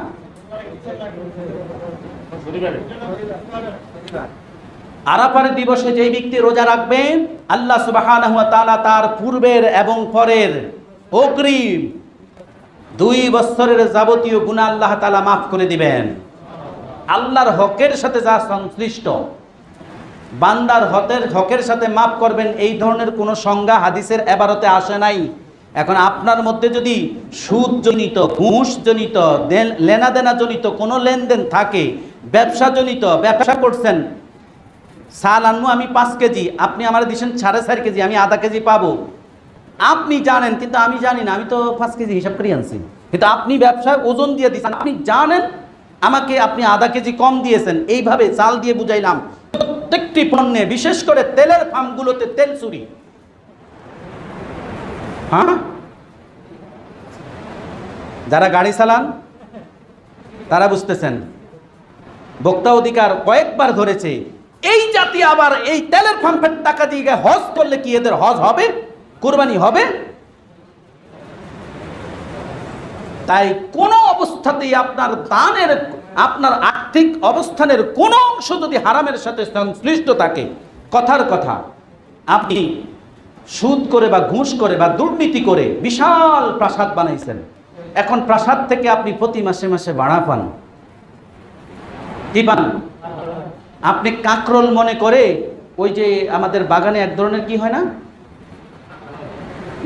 আরাফার দিবসে যেই ব্যক্তি রোজা রাখবেন, আল্লাহ সুবহানাহু ওয়া তাআলা তার পূর্বের এবং পরের অগ্রিম 2 বছরের যাবতীয় গুনাহ আল্লাহ তাআলা মাফ করে দিবেন। আল্লাহর হকের সাথে যা সংশ্লিষ্ট, বান্দার হকের সাথে মাফ করবেন, এই ধরনের কোনো সংজ্ঞা হাদিসের এবারতে আসে নাই। এখন আপনার মধ্যে যদি সুদজনিত, ঘুষজনিত, লেনাদেনা জনিত কোনো লেনদেন থাকে, ব্যবসাজনিত, ব্যবসা করছেন, চাল আনবো আমি 5 কেজি, আপনি আমার দিচ্ছেন 4.5 কেজি, আমি আধা কেজি পাবো, আপনি জানেন কিন্তু আমি জানি না, আমি তো 5 কেজি হিসাব করে আনছি, কিন্তু আপনি ব্যবসায় ওজন দিয়ে দিচ্ছেন, আপনি জানেন আমাকে আপনি আধা কেজি কম দিয়েছেন। এইভাবে চাল দিয়ে বুঝাইলাম, প্রত্যেকটি পণ্যে, বিশেষ করে তেলের ফার্মগুলোতে তেল চুরি। হ্যাঁ, যারা গাড়ি চালান তারা বুঝতেছেন, ভোক্তা অধিকার কয়েকবার ধরেছে। এই জাতি আবার এই তেলের পাম্পের টাকা দিয়ে হজ করলে কি এদের হজ হবে, কুরবানি হবে? তাই কোনো অবস্থাতেই আপনার দানের আপনার আর্থিক অবস্থানের কোনো অংশ যদি হারামের সাথে সংশ্লিষ্ট থাকে, কথার কথা আপনি সুদ করে বা ঘুষ করে বা দুর্নীতি করে বিশাল প্রাসাদ বানাইছেন, এখন প্রাসাদ থেকে আপনি প্রতি মাসে মাসে ভাড়া পান, কি পান? আপনি কাকরোল মনে করে ওই যে আমাদের বাগানে এক ধরনের কি হয় না,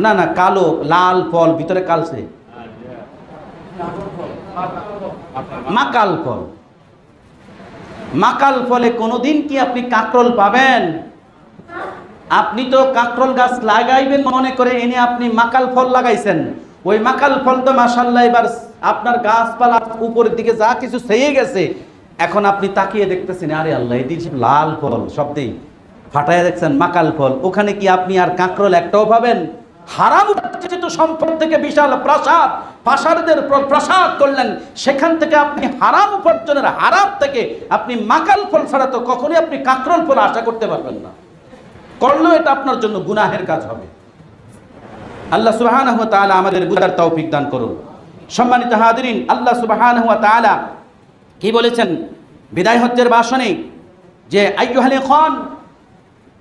না না কালো লাল ফল ভিতরে কালসে, মাকাল ফল। মাকাল ফলে কোনোদিন কি আপনি কাকরোল পাবেন? আপনি তো কাকরোল গাছ লাগাইবেন মনে করে এনে আপনি মাকাল ফল লাগাইছেন, ওই মাকাল ফল তো মাশাআল্লাহ এবার আপনার গাছপালা উপরের দিকে যা কিছু ছেয়ে গেছে, এখন আপনি তাকিয়ে দেখতেছেন আরে আল্লাহ এটি লাল ফল, শব্দেই ফাটায় দেখছেন মাকাল ফল, ওখানে কি আপনি আর কাকরোল একটাও পাবেন? হারাম উপার্জিত সম্পদ থেকে বিশাল প্রাসাদ, প্রাসাদের প্রাসাদ করলেন, সেখান থেকে আপনি হারাম উপার্জনের হারাম থেকে আপনি মাকাল ফল ছাড়া তো কখনোই আপনি কাকরোল ফল আশা করতে পারবেন না। করলেও এটা আপনার জন্য গুনাহের কাজ হবে। আল্লাহ সুবহানাহু ওয়া তাআলা আমাদের বুঝার তৌফিক দান করুন। সম্মানিত হাজিরিন, আল্লাহ সুবহানাহু ওয়া তাআলা কি বলেছেন বিদায় হজ্জের ভাষণে, যে আইয়ুহাল ইখওয়ান,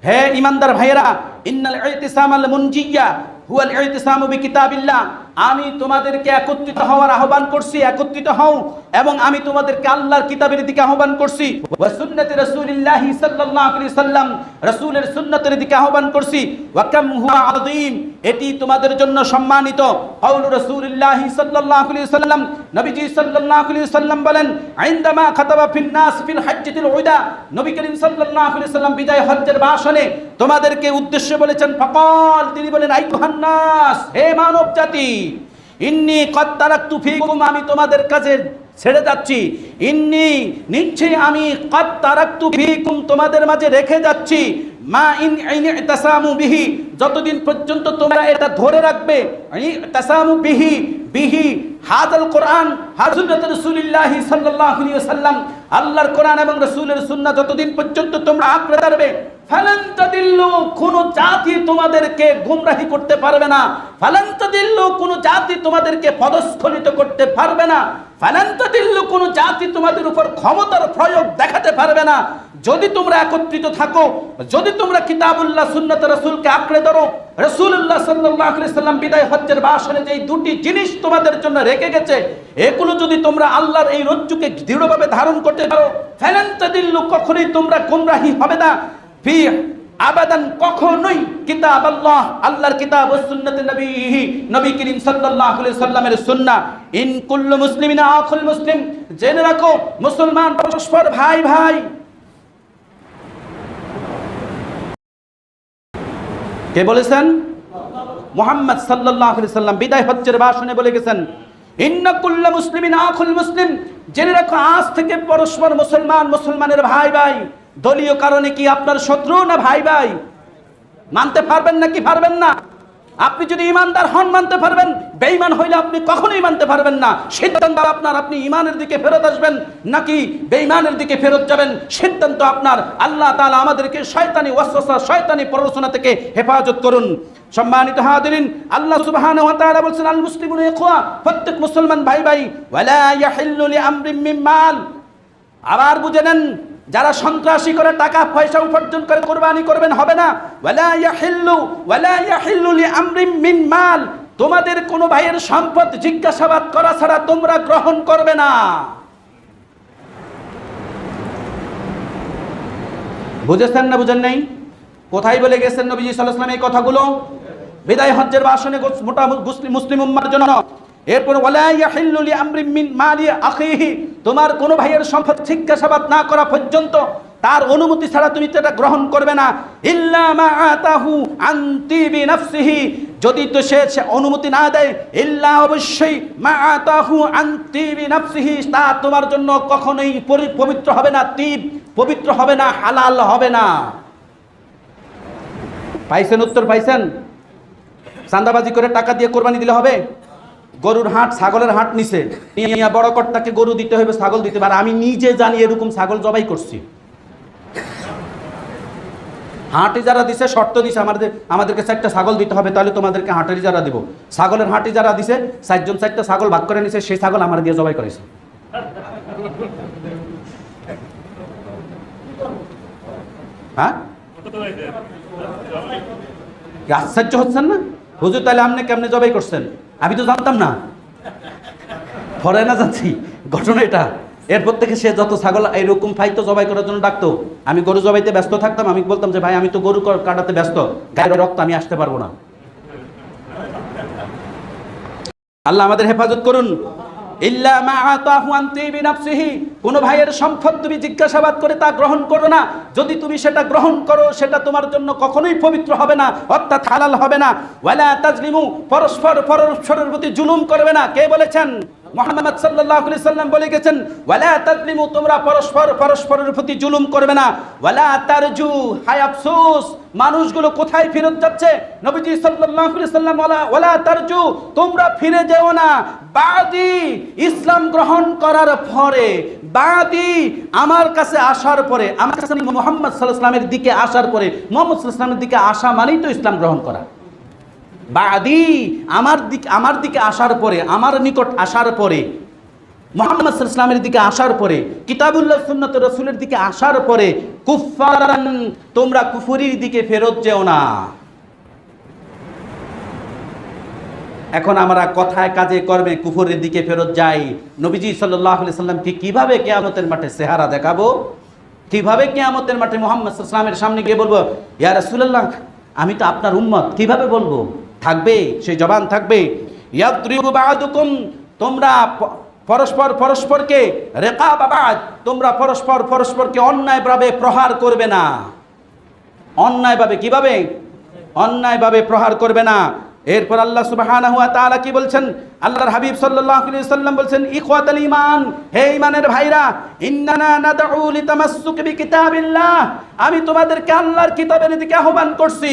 হে ইমানদার ভাইয়েরা, ইন্নাল ইতিসামাল মুনজিয়া হুয়াল ইতিসামু বিকিতাবিল্লাহ, আমি তোমাদেরকে একত্রিত হওয়ার আহ্বান করছি, একত্রিত হও, এবং আমি তোমাদেরকে আল্লাহর কিতাবের দিকে আহ্বান করছি, ওয়া সুন্নতি রাসূলিল্লাহি সাল্লাল্লাহু আলাইহি সাল্লাম, রাসূলের সুন্নাতের দিকে আহ্বান করছি, ওয়া কাম হুয়া আযীম, এটি তোমাদের জন্য সম্মানিত। কাউলু রাসূলিল্লাহি সাল্লাল্লাহু আলাইহি সাল্লাম, নবীজি সাল্লাল্লাহু আলাইহি সাল্লাম বলেন, ইনদামা খাতাবা ফিন নাস ফিল হাজ্জাতিল উদা, নবী করিম সাল্লাল্লাহু আলাইহি সাল্লাম বিদায় হজ্জের ভাষণে তোমাদেরকে উদ্দেশ্যে বলেছেন, ফাকাল, তিনি বলেন, আইয়ুহান নাস, হে মানব জাতি, ইন্নী কদ তারাকতু ফীকুম, আমি তোমাদের কাছে ছেড়ে যাচ্ছি, ইন্নী, নিশ্চয়ই আমি, কদ তারাকতু ফীকুম, তোমাদের মাঝে রেখে যাচ্ছি, মা ইন ইতাসামু বিহি, যতদিন পর্যন্ত তোমরা এটা ধরে রাখবে, ইতাসামু বিহি, বিহি হাদাল কোরআন হাজরত রাসূলুল্লাহি সাল্লাল্লাহু আলাইহি ওয়াসাল্লাম, আল্লাহর কোরআন এবং রাসূলের সুন্নাহ যতদিন পর্যন্ত তোমরা আঁকড়ে ধরবে, ফালান তাদিল্লু, কোন জাতি তোমাদেরকে গোমরাহি করতে পারবে না, ফালান তাদিল্লু, কোন জাতি তোমাদেরকে পদস্খলিত করতে পারবে না, ফালান তাদিল্লু, কোন জাতি তোমাদের উপর ক্ষমতার প্রয়োগ দেখাতে পারবে না, যদি তোমরা একত্রিত থাকো, যদি তোমরা কিতাবুল্লাহ সুন্নাত রাসূলকে আঁকড়ে ধরো। রাসূলুল্লাহ সাল্লাল্লাহু আলাইহি সাল্লাম বিদায় হজ্জের ভাষণে যেই দুটি জিনিস তোমাদের জন্য রেখে গেছে, এগুলো যদি তোমরা আল্লাহর এই রজ্জুকে দৃঢ়ভাবে ধারণ করতে পারো, ফালান তাদিল্লু, কখনোই তোমরা গোমরাহি হবে না, ফি আবাদান, কখনোই, কিতাব আল্লাহ, আল্লাহর কিতাব ও সুন্নতে নবীহি, নবী করিম সাল্লাল্লাহু আলাইহি সাল্লামের সুন্নাহ, ইন কুল্লু মুসলিমিনা আখুল মুসলিম, জেনে রাখো মুসলমান পরস্পর ভাই ভাই। কে বলেছেন? মুহাম্মদ সাল্লাল্লাহু আলাইহি সাল্লাম বিদায় হজ্জের ভাষণে বলে গেছেন, ইন্না কুল্লা মুসলিমিন আখুল মুসলিম, জেনে রাখো আজ থেকে পরস্পর মুসলমান মুসলমানের ভাই ভাই। দলীয় কারণে কি আপনার শত্রু না ভাই ভাই? মানতে পারবেন নাকি পারবেন না? আপনি যদি ইমানদার হন মানতে পারবেন, বেঈমান হইলে আপনি কখনোই মানতে পারবেন না। সিদ্ধান্ত আপনার, আপনি ইমানের দিকে ফেরত আসবেন নাকি বেঈমানের দিকে ফেরত যাবেন, সিদ্ধান্ত আপনার। আল্লাহ তাআলা আমাদেরকে শয়তানি ওয়াসওয়াসা, শয়তানি প্ররোচনা থেকে হেফাজত করুন। সম্মানিত হাজিরিন, আল্লাহ সুবহানাহু ওয়া তাআলা বলেন, আল মুসলিমুনা ইখওয়া, প্রত্যেক মুসলমান ভাই ভাই। ওয়ালা ইয়াহিল্লু লিআমরিন মিন মাল, আবার বুঝে নেন, যারা সন্ত্রাসী করে টাকা পয়সা উপার্জন করে কোরবানি করবেন হবে না। ওয়ালা ইয়াহিল্লু লিআমরিন মিন মাল, তোমাদের কোনো ভাইয়ের সম্পদ জিজ্ঞাসাবাদ করা ছাড়া তোমরা গ্রহণ করবে না। বুঝেছেন না বুঝেন নাই? কোথায় বলে গেছেন নবীজি সাল্লাল্লাহু আলাইহি ওয়াসাল্লাম এই কথাগুলো? বিদায় হজ্জের ভাষণে মোটা মুসলিম উম্মার জন্য। এরপর ওয়ালা ইয়াহিল্লু লিআমরিন মিন মালি আখিহি, তোমার কোনো ভাইয়ের সম্পদ জিজ্ঞাসাবাদ না করা পর্যন্ত, তার অনুমতি ছাড়া তুমি এটা গ্রহণ করবে না। ইল্লা মা আতাহু আন তিবি নাফসিহি, যদি তো সে অনুমতি না দেয়, ইল্লা, অবশ্যই, মা আতাহু আন তিবি নাফসিহি, তা তোমার জন্য কখনোই পবিত্র হবে না, তিব পবিত্র হবে না, হালাল হবে না। পাইছেন? উত্তর পাইছেন? চাঁদাবাজি করে টাকা দিয়ে কোরবানি দিলে হবে? গরুর হাট, ছাগলের হাট নিছে, নিয়ে বড় কর্তাকে গরু দিতে হবে, ছাগল দিতে পারে। আমি নিজে জানি এরকম ছাগল জবাই করছি। হাট ইজারা দিছে, শর্ত দিছে, আমাদেরকে 4টা ছাগল দিতে হবে, তাহলে তোমাদেরকে হাটের ইজারা দিব। ছাগলের হাট ইজারা দিছে, 4জন 4টা ছাগল ভাগ করে নিছে, সেই ছাগল আমার দিয়ে জবাই করেছে। হ্যাঁ, আশ্চর্য হচ্ছেন না হুজুর? তাহলে আপনি কেমনে জবাই করছেন? আমি তো জানতাম না, পরে না জানছি ঘটনা এটা। এরপর থেকে সে যত ছাগল এইরকম ফাইতো জবাই করার জন্য ডাকতো, আমি গরু জবাইতে ব্যস্ত থাকতাম, আমি বলতাম যে ভাই আমি তো গরু কাটাতে ব্যস্ত, গায়ের রক্ত আমি আসতে পারবো না। আল্লাহ আমাদের হেফাজত করুন। ইল্লা মা আতাহু আন তিবি নাফসিহি, কোন ভাইয়ের সম্পদ তুমি জিজ্ঞাসাবাদ করে তা গ্রহণ করো না। যদি তুমি সেটা গ্রহণ করো সেটা তোমার জন্য কখনোই পবিত্র হবে না, অর্থাৎ হালাল হবে না। ওয়ালা তাজলিমু, পরস্পরের প্রতি জুলুম করবে না। কে বলেছেন? মুহাম্মদ সাল্লাল্লাহু আলাইহি সাল্লাম বলে গেছেন, ওয়ালা তাজলিমু, তোমরা পরস্পরের প্রতি জুলুম করবে না। ওয়ালা তারজু, হায় আফসোস মানুষগুলো কোথায় ফেরত যাচ্ছে? নবীজি সাল্লাল্লাহু আলাইহি সাল্লাম ওয়ালা তারজু, তোমরা ফিরে যেও না বাদি, ইসলাম গ্রহণ করার পরে, বাদি আমার কাছে আসার পরে, আমার কাছে মুহাম্মদ সাল্লাল্লাহু আলাইহি সাল্লামের দিকে আসার পরে, মুহাম্মদ সাল্লাল্লাহু আলাইহি সাল্লামের দিকে আসা মানেই তো ইসলাম গ্রহণ করা। বাদি আমার দিকে আসার পরে, আমার নিকট আসার পরে, মুহাম্মদ সাল্লাল্লাহু আলাইহি সাল্লামের দিকে আসার পরে, কিতাবুল্লাহ সুন্নাত রাসূলের দিকে আসার পরে, কুফফারান, তোমরা কুফরির দিকে ফেরত যেও না। এখন আমরা কথায় কাজে কর্মে কুফরের দিকে ফেরত যাই। নবীজি সাল্লাল্লাহু আলাইহি সাল্লামকে কিভাবে কিয়ামতের মাঠে চেহারা দেখাবো? কিভাবে কিয়ামতের মাঠে মুহাম্মদ সাল্লাল্লাহু আলাইহি সাল্লামের সামনে গিয়ে বলবো ইয়া রাসূলুল্লাহ আমি তো আপনার উম্মত? কিভাবে বলবো? থাকবে সেই জবান থাকবে। ইয়াদরিবু বা'দুকুম, তোমরা পরস্পরকে রিকাবা বা'দ, তোমরা পরস্পরকে অন্যায়ভাবে প্রহার করবে না। অন্যায়ভাবে, কিভাবে? অন্যায়ভাবে প্রহার করবে না। এরপর আল্লাহ সুবহানাহু ওয়া তাআলা কি বলছেন? আল্লাহর হাবিব সাল্লাল্লাহু আলাইহি ওয়াসাল্লাম বলছেন, ইখওয়াতুল ঈমান, হে ঈমানের ভাইরা, ইন্নানা নাদউ লিতামাসসুক বিকিতাবিল্লাহ, আমি তোমাদেরকে আল্লাহর কিতাবের দিকে আহ্বান করছি।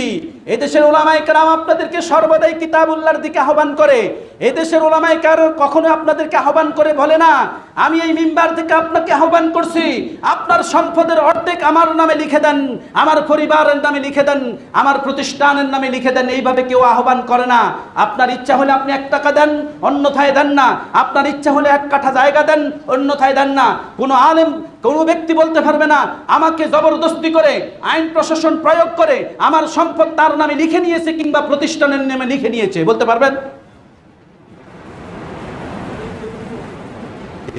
এই দেশের উলামায়ে কেরাম আপনাদেরকে সর্বদাই কিতাবুল্লাহর দিকে আহ্বান করে। এই দেশের উলামায়ে কেরাম কখনো আপনাদেরকে আহ্বান করে বলে না আমি এই মিম্বার থেকে আপনাকে আহ্বান করছি আপনার সম্পদের অর্ধেক আমার নামে লিখে দেন, আমার পরিবারের নামে লিখে দেন, আমার প্রতিষ্ঠানের নামে লিখে দেন। এইভাবে কেউ আহ্বান করে না। আপনার ইচ্ছা হলে আপনি 1 টাকা দেন, অন্যথায় দেন না। আপনার ইচ্ছা হলে 1 কাঠা জায়গা দেন, অন্যথায় দেন না। কোনো আলেম, কোনো ব্যক্তি বলতে পারবে না আমাকে জবরদস্তি করে, আইন প্রশাসন প্রয়োগ করে আমার সম্পদ তার নামে লিখে নিয়েছে কিংবা প্রতিষ্ঠানের নামে লিখে নিয়েছে, বলতে পারবেন?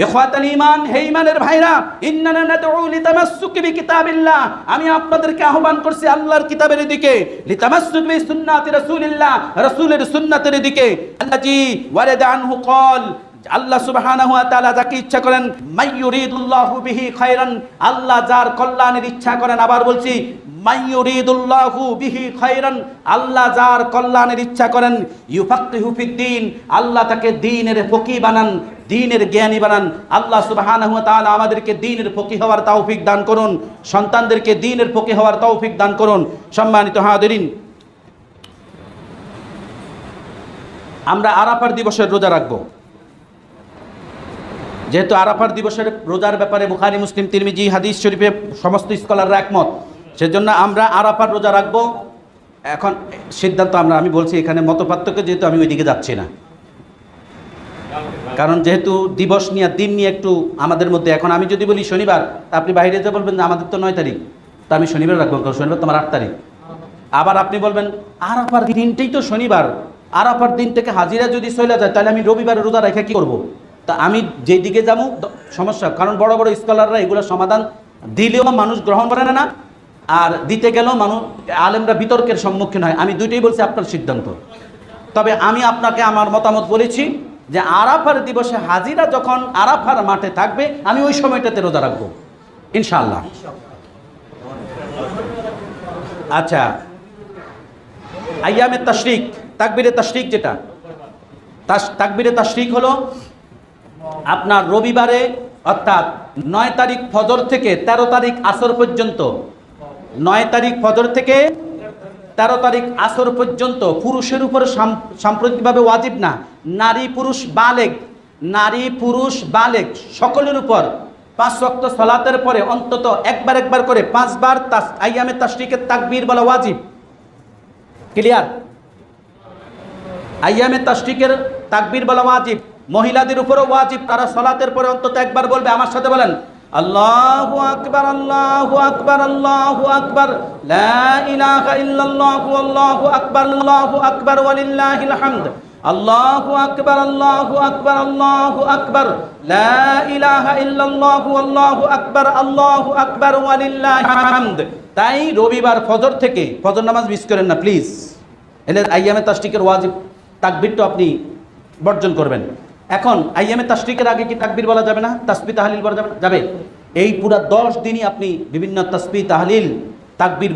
ইখওয়াতুল ঈমান, হে ঈমানের ভাইরা, ইন্নানা নাদউ লিতামাসসুক বিকিতাবিল্লাহ, আমি আপনাদেরকে আহ্বান করছি আল্লাহর কিতাবের দিকে, লিতামাসসুক বিসুন্নাতি রাসূলিল্লাহ, রাসূলের সুন্নাতের দিকে, আল্লাজি ওয়ারাদা আনহু ক্বাল, আল্লাহ সুবহানাহু ওয়া তাআলা যাকে ইচ্ছা করেন, মাইয়ুরিদুল্লাহু বিহি খায়রান, আল্লাহ যার কল্যাণের ইচ্ছা করেন, আবার বলছি মাইয়ুরিদুল্লাহু বিহি খায়রান, আল্লাহ যার কল্যাণের ইচ্ছা করেন, ইউফাক্কিহু ফিদ্দীন, আল্লাহ তাকে দ্বীনের ফকিহ বানান, দ্বীনের জ্ঞানী বানান। আল্লাহ সুবহানাহু ওয়া তাআলা আমাদেরকে দ্বীনের ফকিহ হওয়ার তৌফিক দান করুন, সন্তানদেরকে দ্বীনের ফকিহ হওয়ার তৌফিক দান করুন। সম্মানিত হাজিরিন, আমরা আরাফার দিবসের রোজা রাখবো। যেহেতু আরাফার দিবসের রোজার ব্যাপারে বুখারী, মুসলিম, তিরমিজি হাদিস শরীফে সমস্ত স্কলাররা একমত, সেজন্য আমরা আরাফার রোজা রাখবো। এখন সিদ্ধান্ত আমি বলছি এখানে মতপার্থক্য, যেহেতু আমি ওইদিকে যাচ্ছি না, কারণ যেহেতু দিবস নিয়ে, দিন নিয়ে একটু আমাদের মধ্যে, এখন আমি যদি বলি শনিবার, আপনি বাইরে যেতে বলবেন যে আমাদের তো 9 তারিখ, তা আমি শনিবার রাখবো, কারণ শনিবার তোমার 8 তারিখ। আবার আপনি বলবেন আরাফার দিনটাই তো শনিবার, আরাফার দিন থেকে হাজিরা যদি চলে যায় তাহলে আমি রবিবারে রোজা রেখে কি করব? তা আমি যেই দিকে যাবো সমস্যা, কারণ বড় বড় স্কলাররা এগুলো সমাধান দিলেও মানুষ গ্রহণ করে না, আর দিতে গেলেও মানুষ, আলেমরা বিতর্কের সম্মুখীন হয়। আমি দুইটাই বলছি, আপনার সিদ্ধান্ত। তবে আমি আপনাকে আমার মতামত বলেছি যে আরাফার দিবসে হাজিরা যখন আরাফার মাঠে থাকবে আমি ওই সময়টাতে রোজা রাখবো ইনশাআল্লাহ। আচ্ছা, আইয়ামে তাশরিক, তাকবীরে তাশরিক, যেটা তাকবীরে তাশরিক হলো আপনার রবিবারে, অর্থাৎ 9 তারিখ ফজর থেকে 13 তারিখ আসর পর্যন্ত, 9 তারিখ ফজর থেকে 13 তারিখ আসর পর্যন্ত পুরুষের উপর সাম্প্রতিকভাবে ওয়াজিব না, নারী পুরুষ বালেগ সকলের উপর 5 ওয়াক্ত সালাতের পরে অন্তত একবার করে 5 বার আইয়ামে তাশরিকের তাকবীর বলা ওয়াজিব। ক্লিয়ার? আইয়ামে তাশরিকের তাকবীর বলা ওয়াজিব। মহিলাদের উপরও ওয়াজিব, তারা সালাতের পরে অন্তত একবার বলবে। আমার সাথে বলেন আল্লাহু আকবার, আল্লাহু আকবার, আল্লাহু আকবার, লা ইলাহা ইল্লাল্লাহু আল্লাহু আকবার, আল্লাহু আকবার ওয়ালিল্লাহিল হামদ। আল্লাহু আকবার, আল্লাহু আকবার, আল্লাহু আকবার, লা ইলাহা ইল্লাল্লাহু আল্লাহু আকবার, আল্লাহু আকবার ওয়ালিল্লাহিল হামদ। তাই রবিবার ফজর থেকে ফজর নামাজ মিস করেন না প্লিজ। এলে আইয়ামে তাশরিকের ওয়াজিব তাকবীরটা আপনি বর্জন করবেন। এখন আইয়ামে তাশরিকের আগে কি তাকবীর বলা যাবে না, তাসবিহ তাহলিল বলা যাবে না? যাবে। এই পুরা 10 দিনই আপনি বিভিন্ন তাসবিহ তাহলিল তাকবীর